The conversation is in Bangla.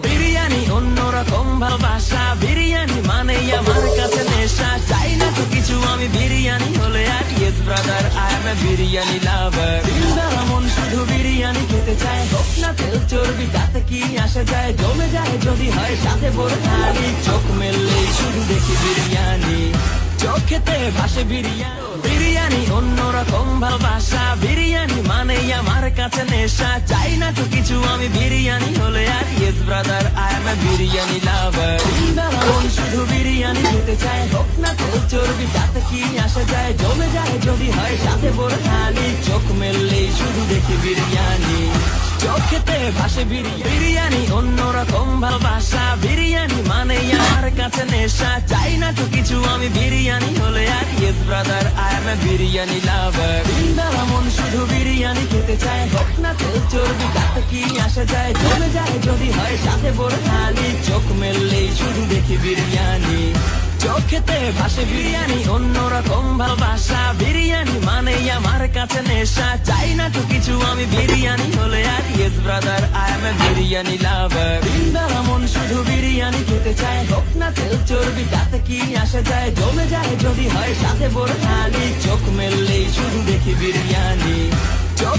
বিরিয়ানি অন্যরকম ভালোবাসা, বিরিয়ানি মানে আমার কাছে নেশা। চাই না তো কিছু আমি বিরিয়ানি হলে আর yes brother I M A biryani লাভার। দিলদারা মন শুধু বিরিয়ানি খেতে চায়, হোক না তেল চর্বি তাতে কি আসে যায়। জমে যায় যদি হয় সাথে বড় থালি, চোখ মেললেই শুধু দেখি বিরিয়ানি, চোখেতে ভাসে বিরিয়ানি। বিরিয়ানি অন্যরকম ভালোবাসা, বিরিয়ানি মানে আমার কাছে নেশা। চাই না তো কিছু আমি বিরিয়ানি হলে আর yes brother I M A biryani লাভার। দিলদারা মন শুধু বিরিয়ানি খেতে চায়, হোক না তেল চর্বি তাতে কি আসে যায়। জমে যায় যদি হয় সাথে বড় থালি, চোখ মেললেই শুধু দেখি বিরিয়ানি, চোখেতে ভাসে বিরিয়ানি অন্যরকম ভালোবাসা, বিরিয়ানি মানে আমার কাছে নেশা। চাই না তো কিছু আমি বিরিয়ানি হলে আর yes brother I M A biryani লাভার। দিলদারা মন শুধু বিরিয়ানি খেতে চায়, হোক না তেল চর্বি তাতে কি আসে যায়। জমে যায় যদি হয় সাথে বড় থালি, চোখ মেললেই শুধু দেখি বিরিয়ানি, চোখেতে ভাসে বিরিয়ানি অন্যরকম ভালোবাসা, বিরিয়ানি মানে আমার কাছে নেশা। চাই না তো কিছু আমি বিরিয়ানি হলে আর yes brother I M A biryani লাভার। দিলদারা মন শুধু বিরিয়ানি খেতে চায়, হোক না তেল চর্বি তাতে কি আসে যায়। জমে যায় যদি হয় সাথে বড় থালি, চোখ মেললেই শুধু দেখি বিরিয়ানি, চোখ